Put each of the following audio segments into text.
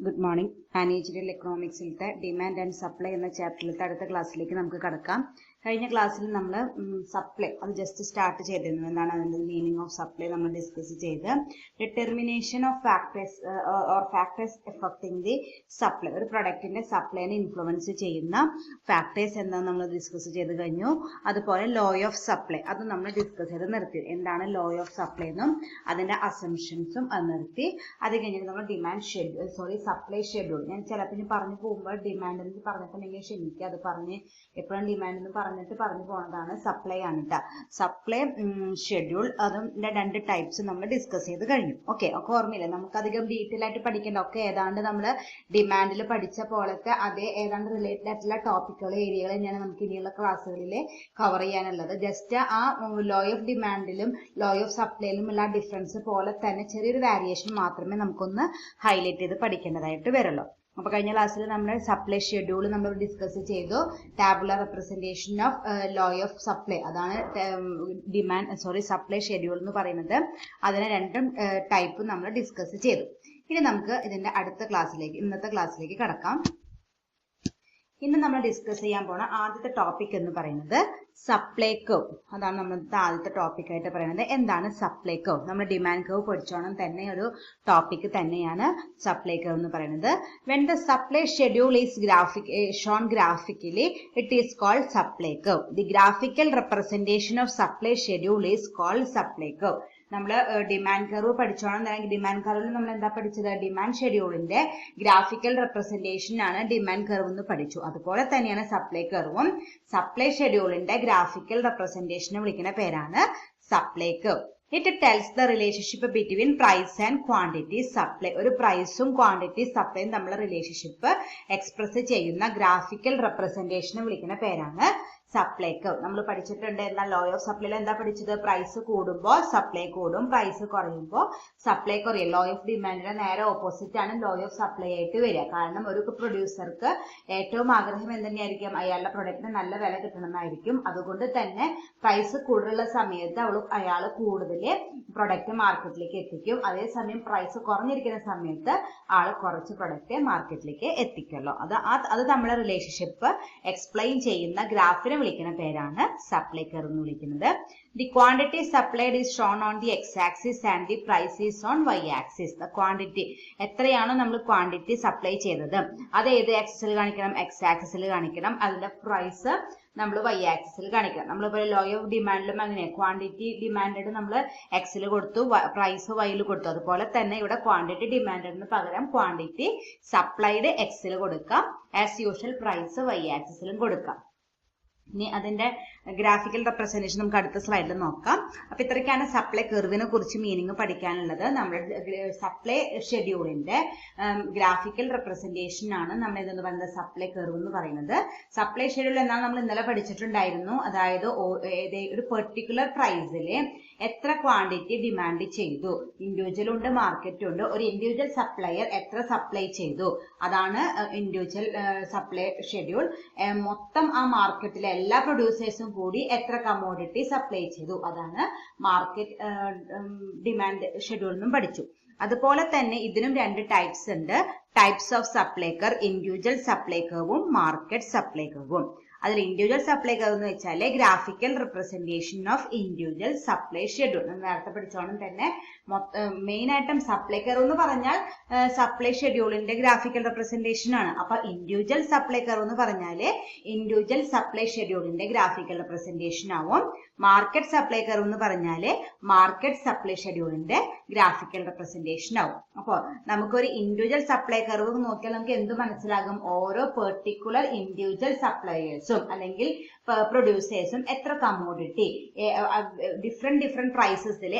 Good morning. Managerial Economics-ിലത്തെ demand and supply എന്ന ചാപ്റ്ററിലത്തെ അടുത്ത ക്ലാസ്സിലേക്ക് നമുക്ക് കടക്കാം. കഴിഞ്ഞ ക്ലാസ്സിൽ നമ്മൾ സപ്ലൈ അത് ജസ്റ്റ് സ്റ്റാർട്ട് ചെയ്തിരുന്നു. എന്താണ് അതിൻ്റെ മീനിങ് ഓഫ് സപ്ലൈ നമ്മൾ ഡിസ്കസ് ചെയ്ത് determination of factors affecting the supply, ഒരു പ്രൊഡക്റ്റിന്റെ സപ്ലൈനെ ഇൻഫ്ലുവൻസ് ചെയ്യുന്ന ഫാക്ടേഴ്സ് എന്താണെന്ന് നമ്മൾ ഡിസ്കസ് ചെയ്ത് കഴിഞ്ഞു. അതുപോലെ ലോ ഓഫ് സപ്ലൈ അത് നമ്മൾ ഡിസ്കസ് ചെയ്ത് നിർത്തി. എന്താണ് ലോ ഓഫ് സപ്ലൈ എന്നും അതിന്റെ അസംഷൻസും അത് നിർത്തി. അത് കഴിഞ്ഞിട്ട് നമ്മൾ സപ്ലൈ ഷെഡ്യൂൾ. ഞാൻ ചിലപ്പോൾ പറഞ്ഞു പോകുമ്പോൾ ഡിമാൻഡ് എന്ന് പറഞ്ഞിട്ടുണ്ടെങ്കിൽ ക്ഷമിക്കുക, അത് പറഞ്ഞ് എപ്പോഴും ഡിമാൻഡ് എന്ന് പറഞ്ഞിട്ട് പറഞ്ഞു പോകുന്നതാണ്. സപ്ലൈ ആണ് കേട്ടോ. സപ്ലൈ ഷെഡ്യൂൾ അതിന്റെ രണ്ട് ടൈപ്സ് നമ്മൾ ഡിസ്കസ് ചെയ്ത് കഴിഞ്ഞു. ഓക്കെ ഓർമ്മയില്ല, നമുക്ക് അധികം ഡീറ്റെയിൽ ആയിട്ട് പഠിക്കേണ്ട ഒക്കെ ഏതാണ്ട് നമ്മൾ ഡിമാൻഡിൽ പഠിച്ച പോലത്തെ അതേ ഏതാണ്ട് റിലേറ്റഡ് ആയിട്ടുള്ള ടോപ്പിക്കുകൾ ഏരിയകൾ തന്നെയാണ് നമുക്ക് ഇനിയുള്ള ക്ലാസ്സുകളിൽ കവർ ചെയ്യാനുള്ളത്. ജസ്റ്റ് ആ ലോ ഓഫ് ഡിമാൻഡിലും ലോ ഓഫ് സപ്ലൈയിലും ഉള്ള ഡിഫറൻസ് പോലെ തന്നെ ചെറിയൊരു വേരിയേഷൻ മാത്രമേ നമുക്കൊന്ന് ഹൈലൈറ്റ് ചെയ്ത് പഠിക്കേണ്ടതായിട്ട് വരുള്ളൂ. അപ്പൊ കഴിഞ്ഞ ക്ലാസ്സിൽ നമ്മൾ സപ്ലൈ ഷെഡ്യൂൾ നമ്മൾ ഡിസ്കസ് ചെയ്തു. Tabular representation of law of supply, അതാണ് സപ്ലൈ ഷെഡ്യൂൾ എന്ന് പറയുന്നത്. അതിനെ രണ്ടും ടൈപ്പ് നമ്മൾ ഡിസ്കസ് ചെയ്തു. ഇനി നമുക്ക് ഇതിന്റെ ഇന്നത്തെ ക്ലാസ്സിലേക്ക് കടക്കാം. ഇന്ന് നമ്മൾ ഡിസ്കസ് ചെയ്യാൻ പോണ ആദ്യത്തെ ടോപ്പിക് എന്ന് പറയുന്നത് സപ്ലൈ കർവ്. അതാണ് നമ്മുടെ ആദ്യത്തെ ടോപ്പിക് ആയിട്ട് പറയുന്നത്. എന്താണ് സപ്ലൈ കർവ്? നമ്മൾ ഡിമാൻഡ് കർവ് പഠിച്ചോണം തന്നെ ഒരു ടോപ്പിക് തന്നെയാണ് സപ്ലൈ കർവ് എന്ന് പറയുന്നത്. When the supply schedule is shown graphically it is called supply curve. The graphical representation of supply schedule is called supply curve. നമ്മൾ ഡിമാൻഡ് കർവ് പഠിച്ചോണം. Demand കർവിൽ നമ്മൾ എന്താ പഠിച്ചത്? ഡിമാൻഡ് ഷെഡ്യൂളിന്റെ ഗ്രാഫിക്കൽ റെപ്രസെന്റേഷൻ ആണ് ഡിമാൻഡ് കർവ് എന്ന് പഠിച്ചു. അതുപോലെ തന്നെയാണ് സപ്ലൈ കർവും. സപ്ലൈ ഷെഡ്യൂളിന്റെ ഗ്രാഫിക്കൽ റെപ്രസെന്റേഷനെ വിളിക്കുന്ന പേരാണ് supply curve. It tells the relationship between price and quantity supply. ഒരു പ്രൈസും ക്വാണ്ടിറ്റി സപ്ലൈയും തമ്മിലുള്ള റിലേഷൻഷിപ്പ് എക്സ്പ്രസ് ചെയ്യുന്ന ഗ്രാഫിക്കൽ റെപ്രസെന്റേഷനെ വിളിക്കുന്ന പേരാണ് സപ്ലൈ കർവ്. നമ്മൾ പഠിച്ചിട്ടുണ്ട്. എന്നാൽ ലോ ഓഫ് സപ്ലൈയിൽ എന്താ പഠിച്ചത്? പ്രൈസ് കൂടുമ്പോൾ സപ്ലൈ കൂടും, പ്രൈസ് കുറയുമ്പോൾ സപ്ലൈ കുറയും. ലോ ഓഫ് ഡിമാൻഡിന്റെ നേരെ ഓപ്പോസിറ്റ് ആണ് ലോ ഓഫ് സപ്ലൈ ആയിട്ട് വരിക. കാരണം ഒരു പ്രൊഡ്യൂസർക്ക് ഏറ്റവും ആഗ്രഹം എന്തുതന്നെയായിരിക്കും? അയാളുടെ പ്രൊഡക്റ്റിന് നല്ല വില കിട്ടണമെന്നായിരിക്കും. അതുകൊണ്ട് തന്നെ പ്രൈസ് കൂടുതലുള്ള സമയത്ത് അയാൾ കൂടുതൽ പ്രൊഡക്റ്റ് മാർക്കറ്റിലേക്ക് എത്തിക്കും. അതേസമയം പ്രൈസ് കുറഞ്ഞിരിക്കുന്ന സമയത്ത് ആള് കുറച്ച് പ്രൊഡക്റ്റ് മാർക്കറ്റിലേക്ക് എത്തിക്കുമല്ലോ. അത് നമ്മളെ റിലേഷൻഷിപ്പ് എക്സ്പ്ലെയിൻ ചെയ്യുന്ന ഗ്രാഫിനെ വിളിക്കുന്ന പേരാണ് സപ്ലൈ കർവ് എന്ന് വിളിക്കുന്നത്. The quantity supplied is shown on the X axis and the price is on Y axis. The quantity എത്രയാണോ നമ്മൾ ക്വാണ്ടിറ്റി സപ്ലൈ ചെയ്തത് അത് ഏത് ആക്സിസിൽ കാണിക്കണം? എക്സ് ആക്സിസിൽ കാണിക്കണം. അതിന്റെ പ്രൈസ് നമ്മൾ വൈ ആക്സിസിൽ കാണിക്കണം. നമ്മളിപ്പോൾ ലോ ഓഫ് ഡിമാൻഡിലും അങ്ങനെ ക്വാണ്ടിറ്റി ഡിമാൻഡ് നമ്മൾ എക്സിൽ കൊടുത്തു, പ്രൈസ് വൈയിൽ കൊടുത്തു. അതുപോലെ തന്നെ ഇവിടെ ക്വാണ്ടിറ്റി ഡിമാൻഡിന് പകരം ക്വാണ്ടിറ്റി സപ്ലൈഡ് എക്സിൽ കൊടുക്കാം. ആസ് യൂഷ്വൽ പ്രൈസ് വൈ ആക്സിസിലും കൊടുക്കാം. ഇനി അതിന്റെ ഗ്രാഫിക്കൽ റെപ്രസെന്റേഷൻ നമുക്ക് അടുത്ത സ്ലൈഡിൽ നോക്കാം. അപ്പൊ ഇത്രയ്ക്കാണ് സപ്ലൈ കർവിനെ കുറിച്ച് മീനിങ് പഠിക്കാനുള്ളത്. നമ്മുടെ സപ്ലൈ ഷെഡ്യൂളിന്റെ ഗ്രാഫിക്കൽ റെപ്രസെന്റേഷൻ ആണ് നമ്മൾ ഇതെന്ന് പറയുന്നത് സപ്ലൈ കർവ് എന്ന് പറയുന്നത്. സപ്ലൈ ഷെഡ്യൂൾ എന്നാൽ നമ്മൾ ഇന്നലെ പഠിച്ചിട്ടുണ്ടായിരുന്നു. അതായത് ഒരു പെർട്ടിക്കുലർ പ്രൈസിൽ എത്ര ക്വാണ്ടിറ്റി ഡിമാൻഡ് ചെയ്തു, ഇൻഡിവിജ്വൽ ഉണ്ട് മാർക്കറ്റും ഉണ്ട്. ഒരു ഇൻഡിവിജ്വൽ സപ്ലയർ എത്ര സപ്ലൈ ചെയ്തു, അതാണ് ഇൻഡിവിജ്വൽ സപ്ലൈ ഷെഡ്യൂൾ. മൊത്തം ആ മാർക്കറ്റിലെ എല്ലാ പ്രൊഡ്യൂസേഴ്സും കൂടി എത്ര കമ്മോഡിറ്റി സപ്ലൈ ചെയ്തു, അതാണ് മാർക്കറ്റ് ഡിമാൻഡ് ഷെഡ്യൂൾ എന്നും പഠിച്ചു. അതുപോലെ തന്നെ ഇതിനും രണ്ട് ടൈപ്സ് ഉണ്ട്. Types of supply curve, individual supply കർവും മാർക്കറ്റ് സപ്ലൈ കർവും. അതിൽ ഇൻഡിവിജ്വൽ സപ്ലൈ കർവ് എന്ന് വെച്ചാൽ graphical representation of individual supply schedule. നേരത്തെ പഠിച്ചോണം തന്നെ. മെയിൻ ആയിട്ടും സപ്ലൈ കർവ് എന്ന് പറഞ്ഞാൽ സപ്ലൈ ഷെഡ്യൂളിന്റെ ഗ്രാഫിക്കൽ റെപ്രസെന്റേഷൻ ആണ്. അപ്പൊ ഇൻഡിവിജ്വൽ സപ്ലൈ കർവ് എന്ന് പറഞ്ഞാല് ഇൻഡിവിജ്വൽ സപ്ലൈ ഷെഡ്യൂളിന്റെ ഗ്രാഫിക്കൽ റെപ്രസെന്റേഷൻ ആവും. മാർക്കറ്റ് സപ്ലൈ കർവ് എന്ന് പറഞ്ഞാല് മാർക്കറ്റ് സപ്ലൈ ഷെഡ്യൂളിന്റെ ഗ്രാഫിക്കൽ റെപ്രസെന്റേഷൻ ആവും. അപ്പോൾ നമുക്കൊരു ഇൻഡിവിജ്വൽ സപ്ലൈ കർവ് നോക്കിയാൽ നമുക്ക് എന്ത് മനസ്സിലാകും? ഓരോ പെർട്ടിക്കുലർ ഇൻഡിവിജ്വൽ സപ്ലയേഴ്സും അല്ലെങ്കിൽ പ്രൊഡ്യൂസേഴ്സും എത്ര കമ്മോഡിറ്റി ഡിഫറെന്റ് പ്രൈസസിൽ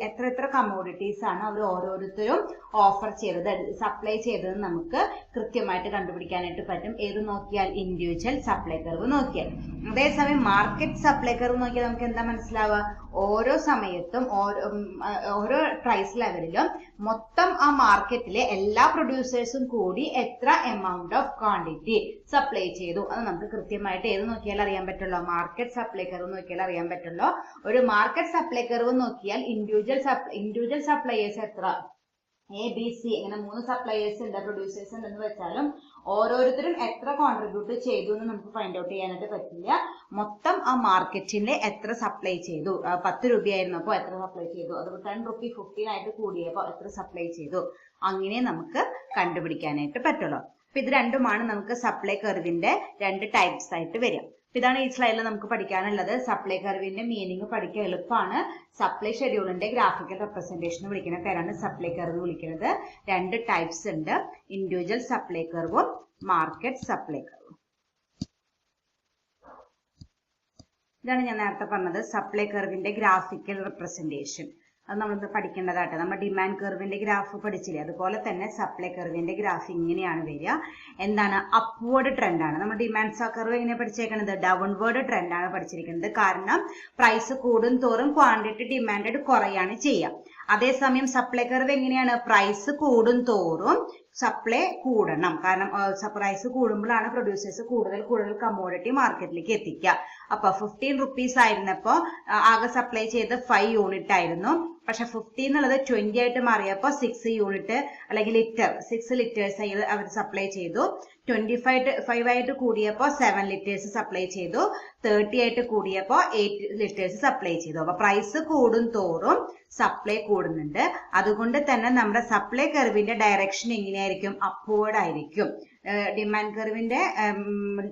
എത്ര കമ്മോഡിറ്റീസ് ആണ് അവർ ഓരോരുത്തരും ഓഫർ ചെയ്തത്, സപ്ലൈ ചെയ്തത് നമുക്ക് കൃത്യമായിട്ട് കണ്ടുപിടിക്കാനായിട്ട് പറ്റും. ഏത് നോക്കിയാൽ? ഇൻഡിവിജ്വൽ സപ്ലൈ കർവ് നോക്കിയാൽ. അതേസമയം മാർക്കറ്റ് സപ്ലൈ കർവ് നോക്കിയാൽ നമുക്ക് എന്താ മനസ്സിലാവുക? ഓരോ സമയത്തും ഓരോ പ്രൈസ് ലെവലിലും മൊത്തം ആ മാർക്കറ്റിലെ എല്ലാ പ്രൊഡ്യൂസേഴ്സും കൂടി എത്ര എമൗണ്ട് ഓഫ് ക്വാണ്ടിറ്റി സപ്ലൈ ചെയ്തു അത് നമുക്ക് കൃത്യമായിട്ട് ഏത് നോക്കിയാൽ അറിയാൻ പറ്റുള്ളൂ? മാർക്കറ്റ് സപ്ലൈ കർവ് നോക്കിയാൽ അറിയാൻ പറ്റുള്ളൂ. ഒരു മാർക്കറ്റ് സപ്ലൈ കർവ് നോക്കിയാൽ individual suppliers A B C ഇങ്ങനെ 3 സപ്ലയേഴ്സ് ഉണ്ട്, പ്രൊഡ്യൂസേഴ്സ് ഉണ്ടെന്ന് വെച്ചാലും ഓരോരുത്തരും എത്ര കോൺട്രിബ്യൂട്ട് ചെയ്തു എന്ന് നമുക്ക് ഫൈൻഡ് ഔട്ട് ചെയ്യാനായിട്ട് പറ്റില്ല. മൊത്തം ആ മാർക്കറ്റിന്റെ എത്ര സപ്ലൈ ചെയ്തു, 10 രൂപയായിരുന്നു അപ്പോൾ എത്ര സപ്ലൈ ചെയ്തു, അതുപോലെ 10 രൂപ 15 ആയിട്ട് കൂടിയപ്പോൾ എത്ര സപ്ലൈ ചെയ്തു, അങ്ങനെ നമുക്ക് കണ്ടുപിടിക്കാനായിട്ട് പറ്റുള്ളൂ. അപ്പൊ ഇത് രണ്ടുമാണ് നമുക്ക് സപ്ലൈ കർവിന്റെ 2 ടൈപ്സ് ആയിട്ട് വരിക. ഇതാണ് ഈ സ്ലൈഡിൽ നമുക്ക് പഠിക്കാനുള്ളത്. സപ്ലൈ കർവിന്റെ മീനിങ് പഠിക്കാൻ എളുപ്പമാണ്. സപ്ലൈ ഷെഡ്യൂളിന്റെ ഗ്രാഫിക്കൽ റെപ്രസെന്റേഷൻ വിളിക്കുന്ന പേരാണ് സപ്ലൈ കർവ് വിളിക്കുന്നത്. 2 ടൈപ്സ് ഉണ്ട്, ഇൻഡിവിജ്വൽ സപ്ലൈ കർവും മാർക്കറ്റ് സപ്ലൈ കർവും. ഇതാണ് ഞാൻ നേരത്തെ പറഞ്ഞത് സപ്ലൈ കർവിന്റെ ഗ്രാഫിക്കൽ റെപ്രസെന്റേഷൻ. അത് നമ്മളിത് പഠിക്കേണ്ടതായിട്ട്, നമ്മൾ ഡിമാൻഡ് കർവിന്റെ ഗ്രാഫ് പഠിച്ചില്ലേ, അതുപോലെ തന്നെ സപ്ലൈ കർവിന്റെ ഗ്രാഫ് ഇങ്ങനെയാണ് വരിക. എന്താണ്? അപ്വേർഡ് ട്രെൻഡ് ആണ്. നമ്മൾ ഡിമാൻഡ് കർവ് എങ്ങനെ പഠിച്ചേക്കുന്നത്? ഡൗൺവേർഡ് ട്രെൻഡ് ആണ് പഠിച്ചിരിക്കുന്നത്. കാരണം പ്രൈസ് കൂടും തോറും ക്വാണ്ടിറ്റി ഡിമാൻഡ് കുറയാണ് ചെയ്യുക. അതേസമയം സപ്ലൈ കർവ് എങ്ങനെയാണ്? പ്രൈസ് കൂടും തോറും സപ്ലൈ കൂടണം. കാരണം പ്രൈസ് കൂടുമ്പോഴാണ് പ്രൊഡ്യൂസേഴ്സ് കൂടുതൽ കമ്മോഡിറ്റി മാർക്കറ്റിലേക്ക് എത്തിക്കുക. അപ്പൊ 15 റുപ്പീസ് ആയിരുന്നപ്പോ ആകെ സപ്ലൈ ചെയ്ത് 5 യൂണിറ്റ് ആയിരുന്നു. പക്ഷെ 15 എന്നുള്ളത് 20 ആയിട്ട് മാറിയപ്പോ 6 യൂണിറ്റ് അല്ലെങ്കിൽ 6 ലിറ്റേഴ്സ് അവർ സപ്ലൈ ചെയ്തു. 25 ആയിട്ട് കൂടിയപ്പോ 7 ലിറ്റേഴ്സ് സപ്ലൈ ചെയ്തു. 30 ആയിട്ട് കൂടിയപ്പോ 8 ലിറ്റേഴ്സ് സപ്ലൈ ചെയ്തു. അപ്പൊ പ്രൈസ് കൂടും തോറും സപ്ലൈ കൂടുന്നുണ്ട്. അതുകൊണ്ട് തന്നെ നമ്മുടെ സപ്ലൈ കർവിന്റെ ഡയറക്ഷൻ എങ്ങനെയായിരിക്കും? അപ്വേർഡ് ആയിരിക്കും. ഡിമാൻഡ് കർവിന്റെ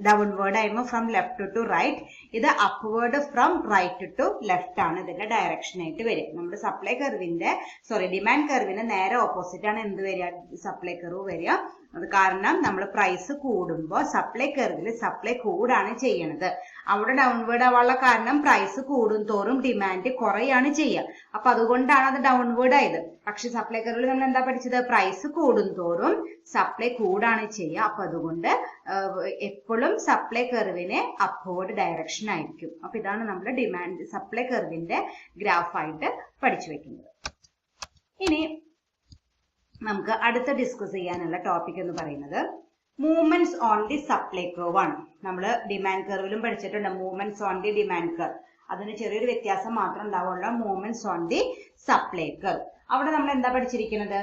ഡൗൺവേർഡ് ആയിരുന്നു ഫ്രം ലെഫ്റ്റ് ടു റൈറ്റ്. ഇത് upward from right to left ആണ് ഇതിന്റെ ഡയറക്ഷൻ ആയിട്ട് വരിക. നമ്മുടെ സപ്ലൈ കർവിന്റെ ഡിമാൻഡ് കർവിന് നേരെ ഓപ്പോസിറ്റ് ആണ് എന്ത് വരിക? സപ്ലൈ കർവ് വരിക. അത് കാരണം നമ്മൾ പ്രൈസ് കൂടുമ്പോൾ സപ്ലൈ കർവിൽ സപ്ലൈ കൂടാണ് ചെയ്യണത്. അവിടെ ഡൗൺവേർഡ് ആവാനുള്ള കാരണം പ്രൈസ് കൂടും തോറും ഡിമാൻഡ് കുറയാണ് ചെയ്യുക. അപ്പൊ അതുകൊണ്ടാണ് അത് ഡൗൺവേർഡ് ആയത്. പക്ഷെ സപ്ലൈ കർവിൽ നമ്മൾ എന്താ പഠിച്ചത്? പ്രൈസ് കൂടും തോറും സപ്ലൈ കൂടാണ് ചെയ്യുക. അപ്പൊ അതുകൊണ്ട് എപ്പോഴും സപ്ലൈ കർവിന് അപ്വേർഡ് ഡയറക്ഷൻ ആയിരിക്കും. അപ്പൊ ഇതാണ് നമ്മൾ ഡിമാൻഡ് സപ്ലൈ കർവിന്റെ ഗ്രാഫായിട്ട് പഠിച്ചു വെക്കുന്നത്. ഇനി നമുക്ക് അടുത്ത ഡിസ്കസ് ചെയ്യാനുള്ള ടോപ്പിക് എന്ന് പറയുന്നത് movements on the supply curve ആണ്. നമ്മൾ ഡിമാൻഡ് കർവിലും പഠിച്ചിട്ടുണ്ട് movements on the demand curve. അതിന് ചെറിയൊരു വ്യത്യാസം മാത്രം ഉണ്ടാവുള്ളൂ. Movements on the supply curve അവിടെ നമ്മൾ എന്താ പഠിച്ചിരിക്കുന്നത്?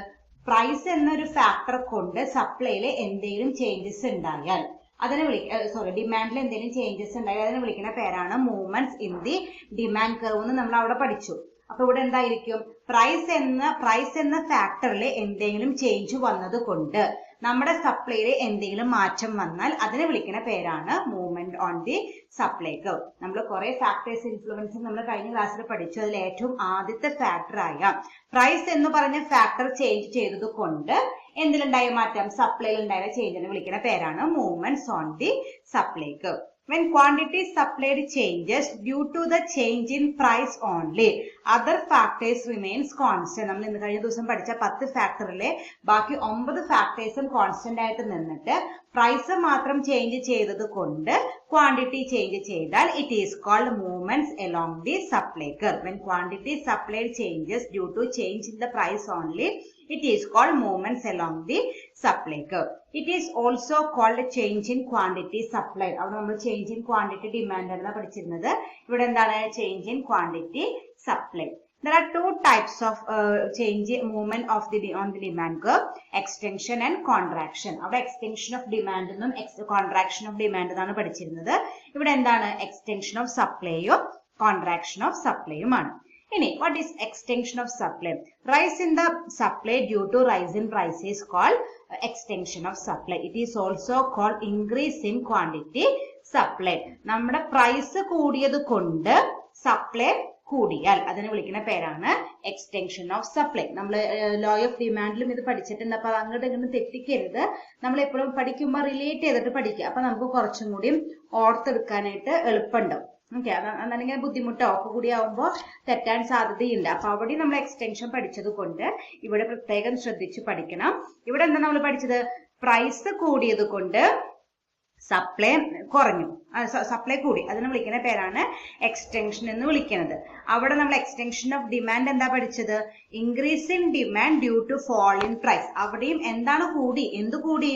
പ്രൈസ് എന്നൊരു ഫാക്ടർ കൊണ്ട് സപ്ലൈയിൽ എന്തെങ്കിലും ചേഞ്ചസ് ഉണ്ടായാൽ അതിനെ ഡിമാൻഡിൽ എന്തെങ്കിലും ചേഞ്ചസ് ഉണ്ടായാൽ അതിനെ വിളിക്കുന്ന പേരാണ് movements in the demand curve എന്ന് നമ്മൾ അവിടെ പഠിച്ചു. അപ്പൊ ഇവിടെ എന്തായിരിക്കും? പ്രൈസ് എന്ന ഫാക്ടറിൽ എന്തെങ്കിലും ചേഞ്ച് വന്നത് കൊണ്ട് നമ്മുടെ സപ്ലൈയിൽ എന്തെങ്കിലും മാറ്റം വന്നാൽ അതിനെ വിളിക്കുന്ന പേരാണ് movement on the supply curve. നമ്മൾ കുറെ ഫാക്ടേഴ്സ് ഇൻഫ്ലുവൻസ് നമ്മൾ കഴിഞ്ഞ ക്ലാസ്സിൽ പഠിച്ചു. അതിൽ ഏറ്റവും ആദ്യത്തെ ഫാക്ടർ ആയ പ്രൈസ് എന്ന് പറഞ്ഞ ഫാക്ടർ ചേഞ്ച് ചെയ്തത് കൊണ്ട് എന്തിലുണ്ടായ മാറ്റം? സപ്ലൈയിൽ ഉണ്ടായ ചേഞ്ചിനെ വിളിക്കുന്ന പേരാണ് movements on the supply curve. When quantity supplied changes due to the change in price only, other factors remains constant. നമ്മൾ ഇന്ന് കഴിഞ്ഞ ദിവസം പഠിച്ച 10 ഫാക്ടറിലെ ബാക്കി 9 ഫാക്ടേഴ്സും കോൺസ്റ്റന്റ് ആയിട്ട് നിന്നിട്ട് പ്രൈസ് മാത്രം ചേഞ്ച് ചെയ്തത് കൊണ്ട് ക്വാണ്ടിറ്റി ചേഞ്ച് ചെയ്താൽ it is called movements along the supply curve. When quantity supplied changes due to change in the price only, it is called movements along the supply curve. It is also called change in quantity supplied. അവിടെ നമ്മൾ change in quantity demand ആണ് പഠിച്ചിരുന്നത്. ഇവിടെ എന്താണ്? change in quantity supplied. There are 2 types of change movement of on the demand curve: extension and contraction. അവിടെ extension of demand എന്നും contraction of demand എന്നാണ് പഠിച്ചിരുന്നത്. ഇവിടെ എന്താണ്? extension of supplyയും contraction of supplyയുമാണ്. ഇനി what is extension of supply? Rise in the supply due to rise in price is called extension of supply. It is also called increase in quantity supply. നമ്മുടെ price കൂടിയത് കൊണ്ട് supply കൂടിയാൽ അതിനെ വിളിക്കുന്ന പേരാണ് extension of supply. നമ്മൾ law of ഡിമാൻഡിലും ഇത് പഠിച്ചിട്ടുണ്ട്. അപ്പൊ അങ്ങോട്ട് ഇങ്ങനെ തെറ്റിക്കരുത്. നമ്മൾ എപ്പോഴും പഠിക്കുമ്പോൾ റിലേറ്റ് ചെയ്തിട്ട് പഠിക്കുക. അപ്പൊ നമുക്ക് കുറച്ചും കൂടി ഓർത്തെടുക്കാനായിട്ട് എളുപ്പമുണ്ടാവും. ഓക്കെ, അതാണെങ്കിൽ ബുദ്ധിമുട്ടോ ഒക്കെ കൂടി ആവുമ്പോൾ തെറ്റാൻ സാധ്യതയുണ്ട്. അപ്പൊ അവിടെ നമ്മൾ എക്സ്റ്റൻഷൻ പഠിച്ചത് കൊണ്ട് ഇവിടെ പ്രത്യേകം ശ്രദ്ധിച്ച് പഠിക്കണം. ഇവിടെ എന്താ നമ്മൾ പഠിച്ചത്? പ്രൈസ് കൂടിയത് കൊണ്ട് സപ്ലൈ കുറഞ്ഞു, സപ്ലൈ കൂടി, അതിനെ വിളിക്കുന്ന പേരാണ് എക്സ്റ്റൻഷൻ എന്ന് വിളിക്കുന്നത്. അവിടെ നമ്മൾ എക്സ്റ്റൻഷൻ ഓഫ് ഡിമാൻഡ് എന്താ പഠിച്ചത്? Increase in demand due to fall in price. അവിടെയും എന്താണ് കൂടി? എന്ത് കൂടി?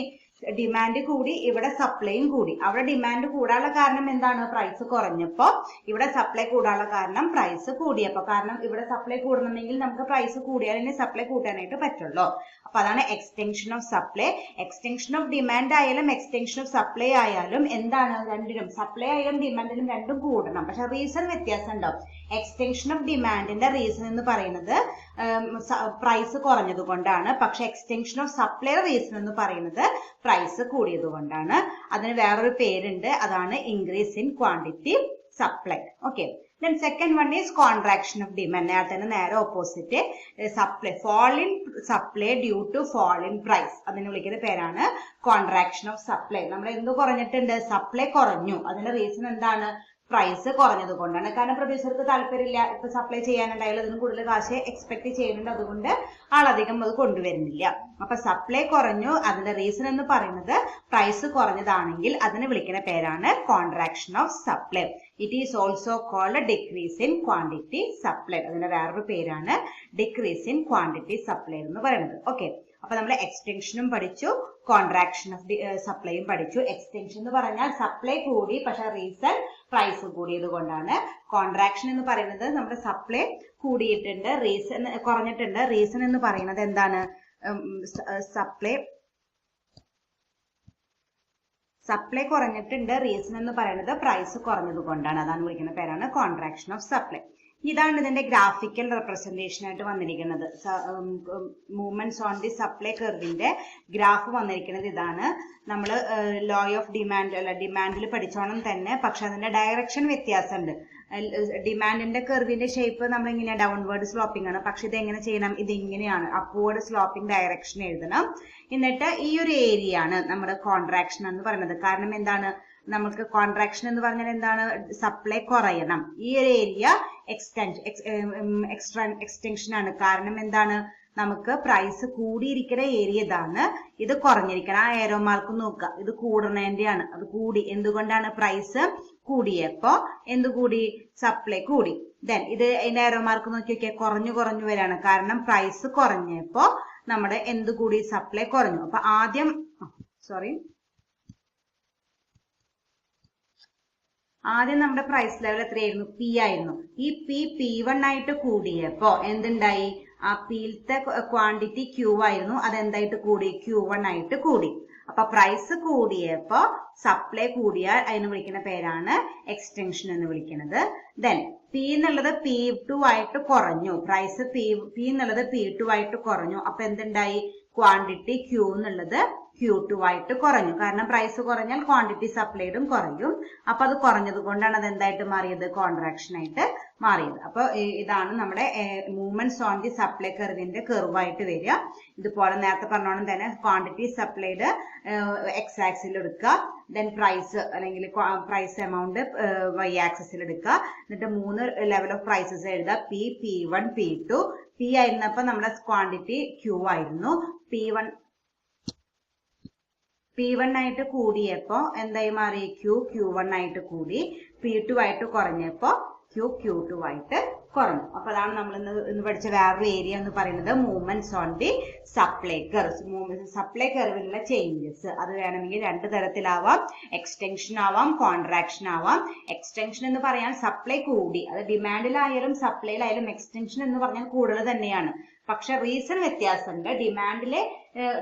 ഡിമാൻഡ് കൂടി, ഇവിടെ സപ്ലൈയും കൂടി. അവിടെ ഡിമാൻഡ് കൂടാനുള്ള കാരണം എന്താണ്? പ്രൈസ് കുറഞ്ഞപ്പോ. ഇവിടെ സപ്ലൈ കൂടാനുള്ള കാരണം പ്രൈസ് കൂടിയപ്പോ. കാരണം ഇവിടെ സപ്ലൈ കൂടണമെങ്കിൽ നമുക്ക് പ്രൈസ് കൂടിയാലേ സപ്ലൈ കൂട്ടാനായിട്ട് പറ്റുള്ളൂ. അപ്പൊ അതാണ് extension of supply. Extension of demand ആയാലും എക്സ്റ്റൻഷൻ ഓഫ് സപ്ലൈ ആയാലും എന്താണ്? രണ്ടിനും, സപ്ലൈ ആയാലും ഡിമാൻഡിലും രണ്ടും കൂടണം. പക്ഷെ റീസൺ വ്യത്യാസം ഉണ്ടാവും. എക്സ്റ്റൻഷൻ ഓഫ് ഡിമാൻഡിന്റെ റീസൺ എന്ന് പറയുന്നത് പ്രൈസ് കുറഞ്ഞത് കൊണ്ടാണ്. പക്ഷെ എക്സ്റ്റൻഷൻ ഓഫ് സപ്ലൈ റീസൺ എന്ന് പറയുന്നത് പ്രൈസ് കൂടിയത് കൊണ്ടാണ്. അതിന് വേറൊരു പേരുണ്ട്, അതാണ് increase in quantity supply. Okay. Then second one is contraction of demand. നേരത്തെ നേരെ opposite, supply, fall in supply due to fall in price. അതിനെ വിളിക്കുന്ന പേരാണ് contraction of supply. നമ്മൾ എന്ത് കുറഞ്ഞിട്ടുണ്ട്? സപ്ലൈ കുറഞ്ഞു. അതിന്റെ റീസൺ എന്താണ്? പ്രൈസ് കുറഞ്ഞത് കൊണ്ടാണ്. കാരണം പ്രൊഡ്യൂസർക്ക് താല്പര്യമില്ല, ഇപ്പൊ സപ്ലൈ ചെയ്യാനുണ്ടായാലും അതിന് കൂടുതൽ കാശ് എക്സ്പെക്ട് ചെയ്യുന്നുണ്ട്, അതുകൊണ്ട് ആളധികം അത് കൊണ്ടുവരുന്നില്ല. അപ്പൊ സപ്ലൈ കുറഞ്ഞു, അതിന്റെ റീസൺ എന്ന് പറയുന്നത് പ്രൈസ് കുറഞ്ഞതാണെങ്കിൽ അതിന് വിളിക്കുന്ന പേരാണ് contraction of supply. It is also called decrease in quantity supply. അതിന്റെ വേറൊരു പേരാണ് ഡിക്രീസ് ഇൻ ക്വാണ്ടിറ്റി സപ്ലൈ എന്ന് പറയുന്നത്. ഓക്കെ. അപ്പൊ നമ്മൾ എക്സ്റ്റൻഷനും പഠിച്ചു, കോൺട്രാക്ഷൻ ഓഫ് സപ്ലൈയും പഠിച്ചു. എക്സ്റ്റൻഷൻ എന്ന് പറഞ്ഞാൽ സപ്ലൈ കൂടി, പക്ഷെ റീസൺ പ്രൈസ് കൂടിയത് കൊണ്ടാണ്. കോൺട്രാക്ഷൻ എന്ന് പറയുന്നത് നമ്മുടെ സപ്ലൈ കൂടിയിട്ടുണ്ട്, റീസൺ കുറഞ്ഞിട്ടുണ്ട്. റീസൺ എന്ന് പറയുന്നത് എന്താണ്? സപ്ലൈ കുറഞ്ഞിട്ടുണ്ട്, റീസൺ എന്ന് പറയുന്നത് പ്രൈസ് കുറഞ്ഞത് കൊണ്ടാണ്. അതാണ് വിളിക്കുന്ന പേരാണ് കോൺട്രാക്ഷൻ ഓഫ് സപ്ലൈ. ഇതാണ് ഇതിന്റെ ഗ്രാഫിക്കൽ റെപ്രസെന്റേഷൻ ആയിട്ട് വന്നിരിക്കുന്നത്. മൂവ്മെന്റ്സ് ഓൺ ദി സപ്ലൈ കർവിന്റെ ഗ്രാഫ് വന്നിരിക്കുന്നത് ഇതാണ്. നമ്മൾ ലോ ഓഫ് ഡിമാൻഡ് അല്ല, ഡിമാൻഡിൽ പഠിച്ചോണം തന്നെ, പക്ഷെ അതിന്റെ ഡയറക്ഷൻ വ്യത്യാസമുണ്ട്. ഡിമാൻഡിന്റെ കർവിന്റെ ഷേപ്പ് നമ്മൾ ഇങ്ങനെ ഡൗൺവേർഡ് സ്ലോപ്പിംഗ് ആണ്, പക്ഷെ ഇത് എങ്ങനെ ചെയ്യണം? ഇത് ഇങ്ങനെയാണ്, അപ്വേർഡ് സ്ലോപ്പിംഗ് ഡയറക്ഷൻ എഴുതണം. എന്നിട്ട് ഈ ഒരു ഏരിയ ആണ് നമ്മുടെ കോൺട്രാക്ഷൻ എന്ന് പറയുന്നത്. കാരണം എന്താണ്? നമുക്ക് കോൺട്രാക്ഷൻ എന്ന് പറഞ്ഞാൽ എന്താണ്? സപ്ലൈ കുറയണം. ഈ ഒരു ഏരിയ എക്സ്റ്റൻഷൻ ആണ്. കാരണം എന്താണ്? നമുക്ക് പ്രൈസ് കൂടിയിരിക്കുന്ന ഏരിയ ഇതാണ്, ഇത് കുറഞ്ഞിരിക്കണം. ആ ഏരോ മാർക്ക് നോക്കുക, ഇത് കൂടണേന്റെയാണ്. അത് കൂടി. എന്തുകൊണ്ടാണ്? പ്രൈസ് കൂടിയപ്പോ എന്ത് കൂടി? സപ്ലൈ കൂടി. ദെൻ ഇത് അതിന്റെ ഏരോ മാർക്ക് നോക്കി നോക്കിയാൽ കുറഞ്ഞു കുറഞ്ഞു വരാണ്. കാരണം പ്രൈസ് കുറഞ്ഞപ്പോ നമ്മുടെ എന്ത് കൂടി? സപ്ലൈ കുറഞ്ഞു. അപ്പൊ ആദ്യം നമ്മുടെ പ്രൈസ് ലെവൽ എത്രയായിരുന്നു? പി ആയിരുന്നു. ഈ P1 ആയിട്ട് കൂടിയപ്പോ എന്തുണ്ടായി? ആ പിയിലത്തെ ക്വാണ്ടിറ്റി Q ആയിരുന്നു, അതെന്തായിട്ട് കൂടി? Q1 ആയിട്ട് കൂടി. അപ്പൊ പ്രൈസ് കൂടിയപ്പോ സപ്ലൈ കൂടിയാൽ അതിന് വിളിക്കുന്ന പേരാണ് എക്സ്റ്റൻഷൻ എന്ന് വിളിക്കുന്നത്. ദെൻ P എന്നുള്ളത് P2 ആയിട്ട് കുറഞ്ഞു. പ്രൈസ് P എന്നുള്ളത് P2 ആയിട്ട് കുറഞ്ഞു. അപ്പൊ എന്തുണ്ടായി? ക്വാണ്ടിറ്റി Q എന്നുള്ളത് Q2 ആയിട്ട് കുറഞ്ഞു. കാരണം പ്രൈസ് കുറഞ്ഞാൽ ക്വാണ്ടിറ്റി സപ്ലൈഡും കുറയും. അപ്പൊ അത് കുറഞ്ഞത് കൊണ്ടാണ് അത് എന്തായിട്ട് മാറിയത്? കോൺട്രാക്ഷൻ ആയിട്ട് മാറിയത്. അപ്പൊ ഇതാണ് നമ്മുടെ മൂവ്മെന്റ്സ് ഓൺ ദി സപ്ലൈ കർവിന്റെ കർവായിട്ട് വരിക. ഇതുപോലെ നേരത്തെ പറഞ്ഞോണം തന്നെ ക്വാണ്ടിറ്റി സപ്ലൈഡ് എക്സ് ആക്സിൽ എടുക്കുക, ദെൻ പ്രൈസ് അല്ലെങ്കിൽ പ്രൈസ് എമൗണ്ട് വൈ ആക്സിൽ എടുക്കുക. എന്നിട്ട് 3 ലെവൽ ഓഫ് പ്രൈസസ് എഴുതുക. P1, P2. P ആയിരുന്നപ്പോ നമ്മുടെ ക്വാണ്ടിറ്റി Q ആയിരുന്നു. P1 ആയിട്ട് കൂടിയപ്പോ എന്തായി മാറി? Q1 ആയിട്ട് കൂടി. P2 ആയിട്ട് കുറഞ്ഞപ്പോ Q2 ആയിട്ട് കുറഞ്ഞു. അപ്പൊ അതാണ് നമ്മൾ ഇന്ന് പഠിച്ച വേറൊരു ഏരിയ എന്ന് പറയുന്നത് movements on the supply curve. Supply കർവിലുള്ള ചേഞ്ചസ് അത് വേണമെങ്കിൽ 2 തരത്തിലാവാം. എക്സ്റ്റൻഷൻ ആവാം, കോൺട്രാക്ഷൻ ആവാം. എക്സ്റ്റൻഷൻ എന്ന് പറയാൻ സപ്ലൈ കൂടി, അത് ഡിമാൻഡിലായാലും സപ്ലൈയിലായാലും എക്സ്റ്റൻഷൻ എന്ന് പറഞ്ഞാൽ കൂടുതൽ തന്നെയാണ്. പക്ഷെ റീസൺ വ്യത്യാസമുണ്ട്.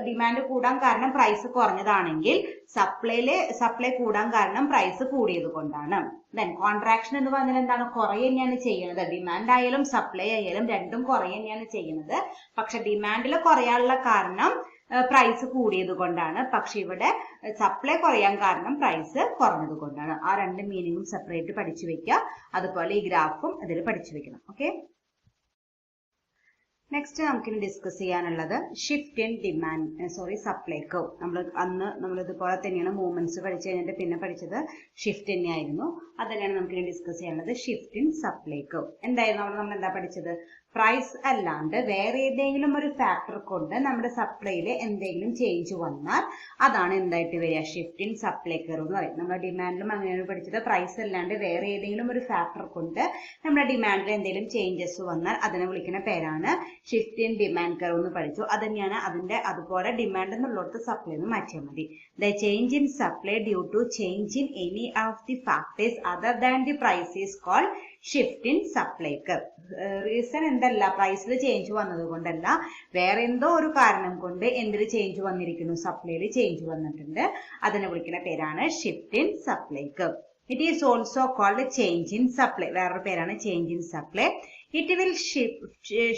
ഡിമാൻഡ് കൂടാൻ കാരണം പ്രൈസ് കുറഞ്ഞതാണെങ്കിൽ സപ്ലൈ കൂടാൻ കാരണം പ്രൈസ് കൂടിയത് കൊണ്ടാണ്. ദെൻ കോൺട്രാക്ഷൻ എന്ന് പറഞ്ഞാൽ എന്താണ്? കുറയെ തന്നെയാണ് ചെയ്യുന്നത്. ഡിമാൻഡ് ആയാലും സപ്ലൈ ആയാലും രണ്ടും കുറയെ തന്നെയാണ് ചെയ്യുന്നത്. പക്ഷെ ഡിമാൻഡിൽ കുറയാനുള്ള കാരണം പ്രൈസ് കൂടിയത് കൊണ്ടാണ്. പക്ഷെ ഇവിടെ സപ്ലൈ കുറയാൻ കാരണം പ്രൈസ് കുറഞ്ഞത് കൊണ്ടാണ്. ആ 2 മീനിങ്ങും സെപ്പറേറ്റ് പഠിച്ചു വെക്കുക. അതുപോലെ ഈ ഗ്രാഫും ഇതിൽ പഠിച്ചു വെക്കണം. ഓക്കെ. നെക്സ്റ്റ് നമുക്കിനി ഡിസ്കസ് ചെയ്യാനുള്ളത് ഷിഫ്റ്റ് ഇൻ സപ്ലൈ കർവ്. നമ്മൾ ഇതുപോലെ തന്നെയാണ് മൂവ്മെന്റ്സ് പഠിച്ചു കഴിഞ്ഞിട്ട് പിന്നെ പഠിച്ചത് ഷിഫ്റ്റ് തന്നെയായിരുന്നു. അത് തന്നെയാണ് നമുക്കിനി ഡിസ്കസ് ചെയ്യാനുള്ളത് ഷിഫ്റ്റ് ഇൻ സപ്ലൈ കർവ്. എന്തായിരുന്നു നമ്മൾ എന്താ പഠിച്ചത്? പ്രൈസ് അല്ലാണ്ട് വേറെ ഏതെങ്കിലും ഒരു ഫാക്ടർ കൊണ്ട് നമ്മുടെ സപ്ലൈയിൽ എന്തെങ്കിലും ചേഞ്ച് വന്നാൽ അതാണ് എന്തായിട്ട് വരിക, ഷിഫ്റ്റ് ഇൻ സപ്ലൈ കർവ് എന്ന് പറയും. നമ്മുടെ ഡിമാൻഡിലും അങ്ങനെയാണ് പഠിച്ചത്. പ്രൈസ് അല്ലാണ്ട് വേറെ ഏതെങ്കിലും ഒരു ഫാക്ടർ കൊണ്ട് നമ്മുടെ ഡിമാൻഡിൽ എന്തെങ്കിലും ചേഞ്ചസ് വന്നാൽ അതിനെ വിളിക്കുന്ന പേരാണ് ഷിഫ്റ്റ് ഇൻ ഡിമാൻഡ് കർവ് എന്ന് പഠിച്ചു. അത് തന്നെയാണ് അതിന്റെ അതുപോലെ ഡിമാൻഡ് എന്നുള്ളിടത്ത് സപ്ലൈ എന്ന് മാറ്റിയാൽ മതി. The change in supply due to change in any of the factors other than the price is called shift in supply curve. Reason എന്തല്ല, പ്രൈസിൽ ചേഞ്ച് വന്നത് കൊണ്ടല്ല, വേറെ എന്തോ ഒരു കാരണം കൊണ്ട് എന്തിൽ ചേഞ്ച് വന്നിരിക്കുന്നു, സപ്ലൈയിൽ ചേഞ്ച് വന്നിട്ടുണ്ട്. അതിനെ വിളിക്കുന്ന പേരാണ് shift in supply curve. It is also called change in supply. വേറൊരു പേരാണ് change in supply. It will